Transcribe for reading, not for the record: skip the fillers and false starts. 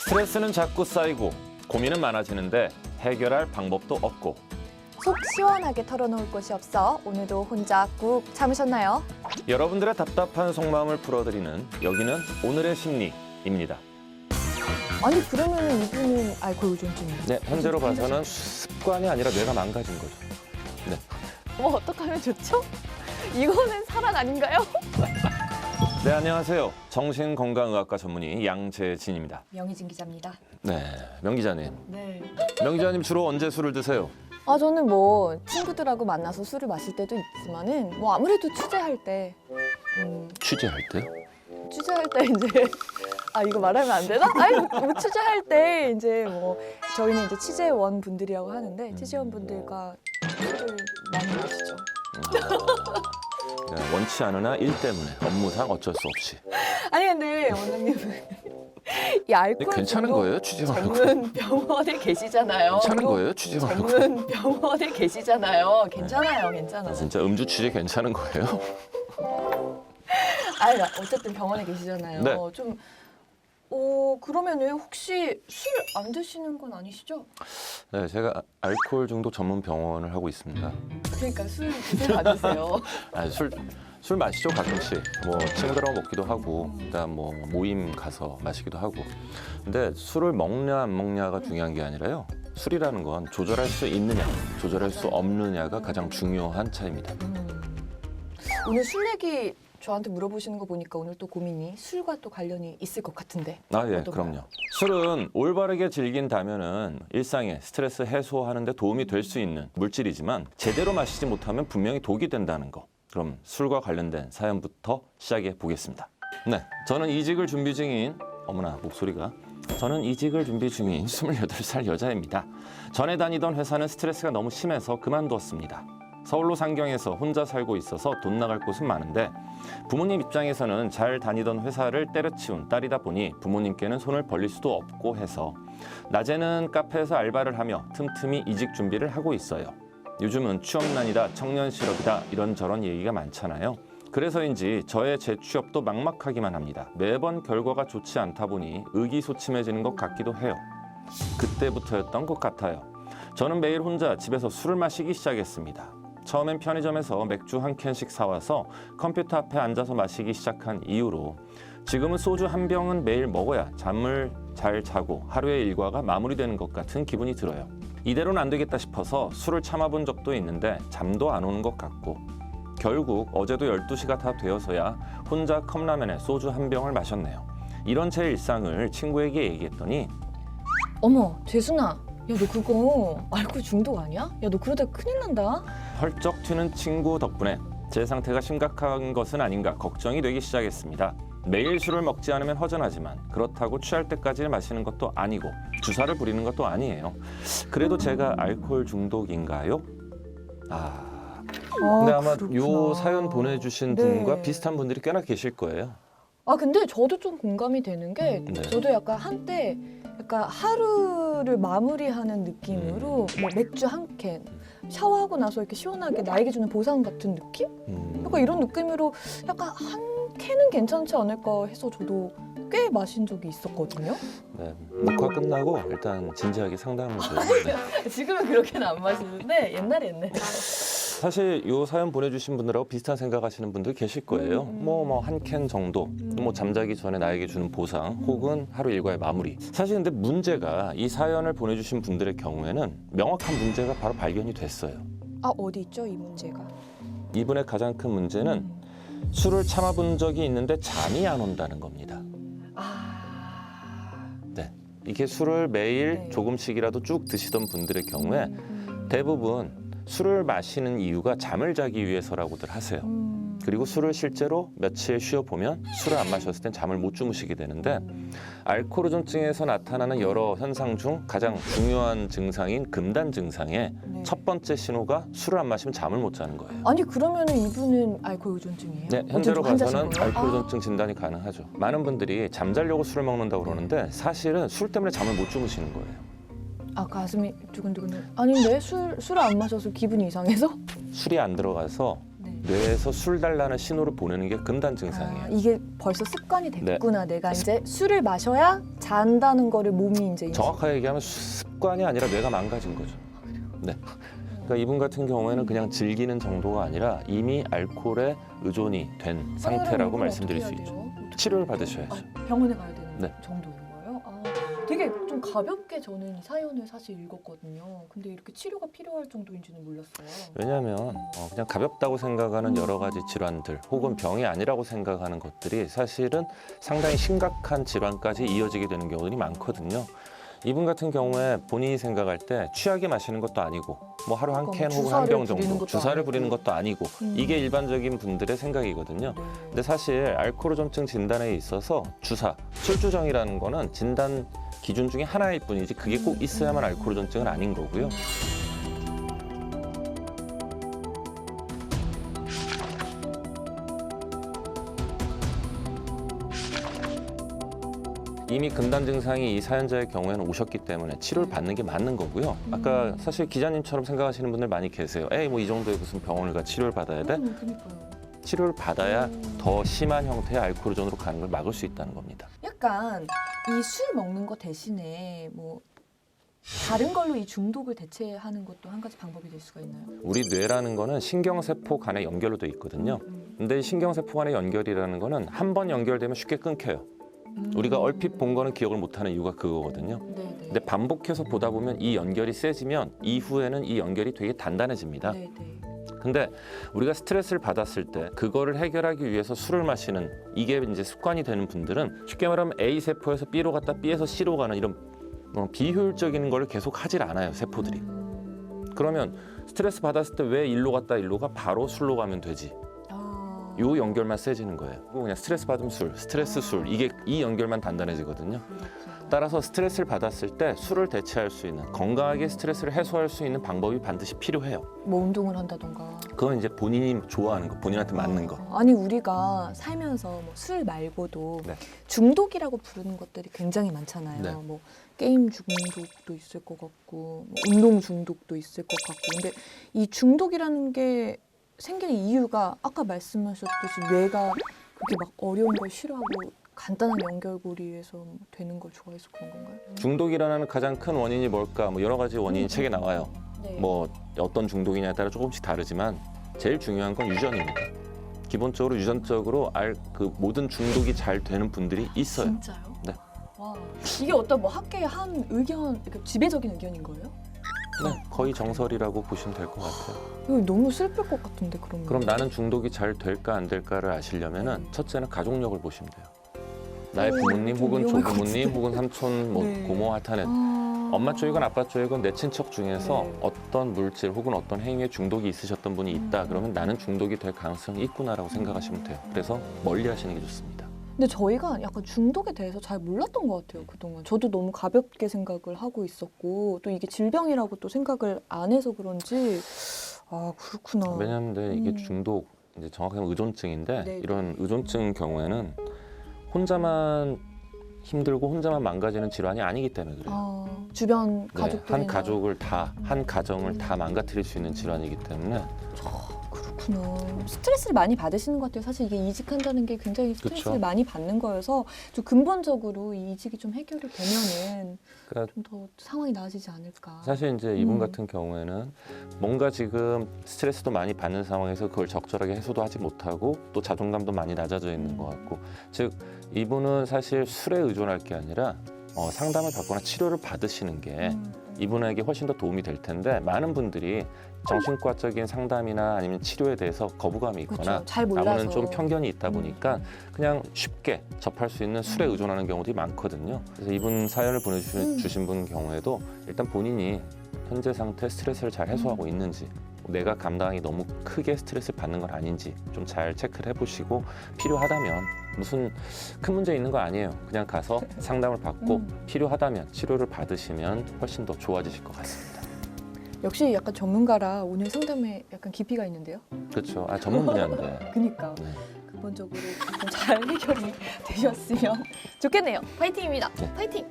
스트레스는 자꾸 쌓이고 고민은 많아지는데 해결할 방법도 없고 속 시원하게 털어놓을 곳이 없어 오늘도 혼자 꾹 참으셨나요? 여러분들의 답답한 속마음을 풀어드리는 여기는 오늘의 심리입니다. 아니 그러면 이분은 알코올 의존증이에요. 네, 현재로 봐서는 습관이 아니라 뇌가 망가진 거죠. 네. 어떻게 하면 좋죠? 이거는 사랑 아닌가요? 네, 안녕하세요. 정신건강의학과 전문의 양재진입니다. 명희진 기자입니다. 네, 명 기자님. 네. 명 기자님 주로 언제 술을 드세요? 저는 뭐 친구들하고 만나서 술을 마실 때도 있지만은 뭐 아무래도 취재할 때 취재할 때요? 취재할 때 이제 이거 말하면 안 되나? 아니 뭐 취재할 때 이제 뭐 저희는 이제 취재원 분들이라고 하는데 취재원 분들과 술을 많이 마시죠. 네, 원치 않으나 일 때문에 업무상 어쩔 수 없이. 아니 근데 원장님은 이 알코올 근데 괜찮은 중독 거예요? 취재원하고? 전문 병원에 계시잖아요. 괜찮은 거예요? 취재원하고? 전문 병원에 계시잖아요. 괜찮아요, 괜찮아. 진짜 음주 취재 괜찮은 거예요? 아니 어쨌든 병원에 계시잖아요. 네. 좀 그러면은 혹시 술 안 드시는 건 아니시죠? 네, 제가 알코올 중독 전문 병원을 하고 있습니다. 그러니까 술 드세요, 안 드세요? 아니, 술 마시죠, 가끔씩. 뭐 친구들하고 먹기도 하고, 그다음 뭐 모임 가서 마시기도 하고. 근데 술을 먹냐 안 먹냐가 중요한 게 아니라요. 술이라는 건 조절할 수 있느냐, 조절할 수 없느냐가 가장 중요한 차이입니다. 오늘 술 얘기 저한테 물어보시는 거 보니까 오늘 또 고민이 술과 또 관련이 있을 것 같은데. 아, 예, 어떤가요? 그럼요. 술은 올바르게 즐긴다면은 일상에 스트레스 해소하는 데 도움이 될 수 있는 물질이지만 제대로 마시지 못하면 분명히 독이 된다는 거. 그럼 술과 관련된 사연부터 시작해 보겠습니다. 네, 저는 이직을 준비 중인 어머나 목소리가 저는 이직을 준비 중인 28살 여자입니다. 전에 다니던 회사는 스트레스가 너무 심해서 그만두었습니다. 서울로 상경해서 혼자 살고 있어서 돈 나갈 곳은 많은데 부모님 입장에서는 잘 다니던 회사를 때려치운 딸이다 보니 부모님께는 손을 벌릴 수도 없고 해서 낮에는 카페에서 알바를 하며 틈틈이 이직 준비를 하고 있어요. 요즘은 취업난이다, 청년 실업이다 이런저런 얘기가 많잖아요. 그래서인지 저의 재취업도 막막하기만 합니다. 매번 결과가 좋지 않다 보니 의기소침해지는 것 같기도 해요. 그때부터였던 것 같아요. 저는 매일 혼자 집에서 술을 마시기 시작했습니다. 처음엔 편의점에서 맥주 한 캔씩 사와서 컴퓨터 앞에 앉아서 마시기 시작한 이후로 지금은 소주 한 병은 매일 먹어야 잠을 잘 자고 하루의 일과가 마무리되는 것 같은 기분이 들어요. 이대로는 안 되겠다 싶어서 술을 참아본 적도 있는데 잠도 안 오는 것 같고 결국 어제도 12시가 다 되어서야 혼자 컵라면에 소주 한 병을 마셨네요. 이런 제 일상을 친구에게 얘기했더니 어머, 재순아. 야, 너 그거 알코올 중독 아니야? 야, 너 그러다 큰일 난다. 헐쩍 튀는 친구 덕분에 제 상태가 심각한 것은 아닌가 걱정이 되기 시작했습니다. 매일 술을 먹지 않으면 허전하지만 그렇다고 취할 때까지 마시는 것도 아니고 주사를 부리는 것도 아니에요. 그래도 제가 알코올 중독인가요? 근데 아마 요 사연 보내주신 네. 분과 비슷한 분들이 꽤나 계실 거예요. 근데 저도 좀 공감이 되는 게 네. 저도 약간 한때 약간 하루를 마무리하는 느낌으로 뭐 맥주 한 캔, 샤워하고 나서 이렇게 시원하게 나에게 주는 보상 같은 느낌? 약간 이런 느낌으로 약간 한 캔은 괜찮지 않을까 해서 저도 꽤 마신 적이 있었거든요. 네, 녹화 끝나고 일단 진지하게 상담을 드렸는데 지금은 그렇게는 안 마시는데 옛날에. 사실 요 사연 보내주신 분들하고 비슷한 생각하시는 분들 계실 거예요. 뭐 한 캔 정도, 뭐 잠자기 전에 나에게 주는 보상, 혹은 하루 일과의 마무리. 사실 근데 문제가 이 사연을 보내주신 분들의 경우에는 명확한 문제가 바로 발견이 됐어요. 어디 있죠 이 문제가? 이분의 가장 큰 문제는 술을 참아본 적이 있는데 잠이 안 온다는 겁니다. 네, 이게 술을 매일 네. 조금씩이라도 쭉 드시던 분들의 경우에 대부분 술을 마시는 이유가 잠을 자기 위해서라고들 하세요. 그리고 술을 실제로 며칠 쉬어보면 술을 안 마셨을 땐 잠을 못 주무시게 되는데 알코올 의존증에서 나타나는 여러 현상 중 가장 중요한 증상인 금단 증상의 첫 번째 신호가 술을 안 마시면 잠을 못 자는 거예요. 아니 그러면 이분은 알코올 의존증이에요? 네, 현재로 봐서는 환자신 거예요? 알코올 의존증 진단이 가능하죠. 많은 분들이 잠자려고 술을 먹는다고 그러는데 사실은 술 때문에 잠을 못 주무시는 거예요. 가슴이 두근두근. 아닌데 술을 안 마셔서 기분이 이상해서? 술이 안 들어가서 뇌에서 술 달라는 신호를 보내는 게 금단 증상이에요. 이게 벌써 습관이 됐구나. 내가 이제 술을 마셔야 잔다는 거를 몸이 이제 정확하게 얘기하면 습관이 아니라 뇌가 망가진 거죠. 네. 그러니까 이분 같은 경우에는 그냥 즐기는 정도가 아니라 이미 알코올에 의존이 된 상태라고 말씀드릴 수 있죠. 치료를 받으셔야죠. 병원에 가야 되는 네. 정도인 거예요? 되게 좀 가볍게 저는 이 사연을 사실 읽었거든요. 근데 이렇게 치료가 필요할 정도인지는 몰랐어요. 왜냐하면 그냥 가볍다고 생각하는 여러 가지 질환들 혹은 병이 아니라고 생각하는 것들이 사실은 상당히 심각한 질환까지 이어지게 되는 경우들이 많거든요. 이분 같은 경우에 본인이 생각할 때 취하게 마시는 것도 아니고 뭐 하루 한 캔 혹은 한 병 정도 주사를 부리는 것도 아니고 이게 일반적인 분들의 생각이거든요. 네. 근데 사실 알코올 의존증 진단에 있어서 주사, 술주정이라는 거는 진단 기준 중에 하나일 뿐이지 그게 꼭 있어야만 알코올 의존증은 아닌 거고요. 이미 금단 증상이 이 사연자의 경우에는 오셨기 때문에 치료를 받는 게 맞는 거고요. 아까 사실 기자님처럼 생각하시는 분들 많이 계세요. 에이 뭐 이 정도에 무슨 병원을 가 치료를 받아야 돼? 그러니까요. 치료를 받아야 더 심한 형태의 알코올 의존으로 가는 걸 막을 수 있다는 겁니다. 약간 이 술 먹는 거 대신에 뭐 다른 걸로 이 중독을 대체하는 것도 한 가지 방법이 될 수가 있나요? 우리 뇌라는 거는 신경세포 간에 연결로 돼 있거든요. 근데 이 신경세포 간의 연결이라는 거는 한 번 연결되면 쉽게 끊겨요. 우리가 얼핏 본 거는 기억을 못하는 이유가 그거거든요. 네네. 근데 반복해서 보다 보면 이 연결이 세지면 이후에는 이 연결이 되게 단단해집니다. 네네. 근데 우리가 스트레스를 받았을 때 그거를 해결하기 위해서 술을 마시는 이게 이제 습관이 되는 분들은 쉽게 말하면 A 세포에서 B로 갔다 B에서 C로 가는 이런 비효율적인 걸 계속 하질 않아요, 세포들이. 그러면 스트레스 받았을 때 왜 일로 갔다 일로 가? 바로 술로 가면 되지. 요 연결만 세지는 거예요. 그냥 스트레스 받으면 술, 스트레스 술 이게 이 연결만 단단해지거든요. 따라서 스트레스를 받았을 때 술을 대체할 수 있는 건강하게 스트레스를 해소할 수 있는 방법이 반드시 필요해요. 뭐 운동을 한다던가. 그건 이제 본인이 좋아하는 거, 본인한테 맞는 거. 아니 우리가 살면서 뭐 술 말고도 네. 중독이라고 부르는 것들이 굉장히 많잖아요. 네. 뭐 게임 중독도 있을 것 같고, 뭐 운동 중독도 있을 것 같고. 근데 이 중독이라는 게 생기는 이유가 아까 말씀하셨듯이 뇌가 그렇게 막 어려운 걸 싫어하고 간단한 연결고리에서 되는 걸 좋아해서 그런 건가요? 중독이라는 가장 큰 원인이 뭘까? 뭐 여러 가지 원인이 책에 나와요. 네. 뭐 어떤 중독이냐에 따라 조금씩 다르지만 제일 중요한 건 유전입니다. 기본적으로 유전적으로 그 모든 중독이 잘 되는 분들이 있어요. 진짜요? 네. 와, 이게 어떤 뭐 학계의 한 의견, 그러니까 지배적인 의견인 거예요? 네, 거의 정설이라고 보시면 될 것 같아요. 이거 너무 슬플 것 같은데 그러면. 그럼 나는 중독이 잘 될까 안 될까를 아시려면은 첫째는 가족력을 보시면 돼요. 나의 부모님 좀 혹은 위험할 것 조부모님 같은데. 혹은 삼촌, 뭐 네. 고모 하여튼 엄마 쪽이건 아빠 쪽이건 내 친척 중에서 네. 어떤 물질 혹은 어떤 행위에 중독이 있으셨던 분이 있다. 그러면 나는 중독이 될 가능성이 있구나라고 생각하시면 돼요. 그래서 멀리 하시는 게 좋습니다. 근데 저희가 약간 중독에 대해서 잘 몰랐던 것 같아요, 그동안. 저도 너무 가볍게 생각을 하고 있었고, 또 이게 질병이라고 또 생각을 안 해서 그런지, 아, 그렇구나. 왜냐하면 네, 이게 중독, 이제 정확하게 의존증인데 네. 이런 의존증 경우에는 혼자만 힘들고 혼자만 망가지는 질환이 아니기 때문에 그래요. 주변 네, 가족들이나. 한 가족을 다, 한 가정을 다 망가뜨릴 수 있는 질환이기 때문에 그렇구나. 스트레스를 많이 받으시는 것 같아요. 사실 이게 이직한다는 게 굉장히 스트레스를 그쵸. 많이 받는 거여서 좀 근본적으로 이 이직이 좀 해결이 되면은 그러니까 좀 더 상황이 나아지지 않을까. 사실 이제 이분 같은 경우에는 뭔가 지금 스트레스도 많이 받는 상황에서 그걸 적절하게 해소도 하지 못하고 또 자존감도 많이 낮아져 있는 것 같고 즉 이분은 사실 술에 의존할 게 아니라 상담을 받거나 치료를 받으시는 게 이분에게 훨씬 더 도움이 될 텐데 많은 분들이 정신과적인 상담이나 아니면 치료에 대해서 거부감이 있거나 그렇죠. 잘 몰라서. 아무는 좀 편견이 있다 보니까 그냥 쉽게 접할 수 있는 술에 의존하는 경우들이 많거든요. 그래서 이분 사연을 보내주신 분 경우에도 일단 본인이 현재 상태 스트레스를 잘 해소하고 있는지 내가 감당이 너무 크게 스트레스를 받는 건 아닌지 좀 잘 체크를 해보시고 필요하다면 무슨 큰 문제 있는 거 아니에요. 그냥 가서 상담을 받고 필요하다면 치료를 받으시면 훨씬 더 좋아지실 것 같습니다. 역시 약간 전문가라 오늘 상담에 약간 깊이가 있는데요. 그렇죠. 전문 분야인데. 그니까 네. 근본적으로 좀 잘 해결이 되셨으면 좋겠네요. 파이팅입니다. 네. 파이팅!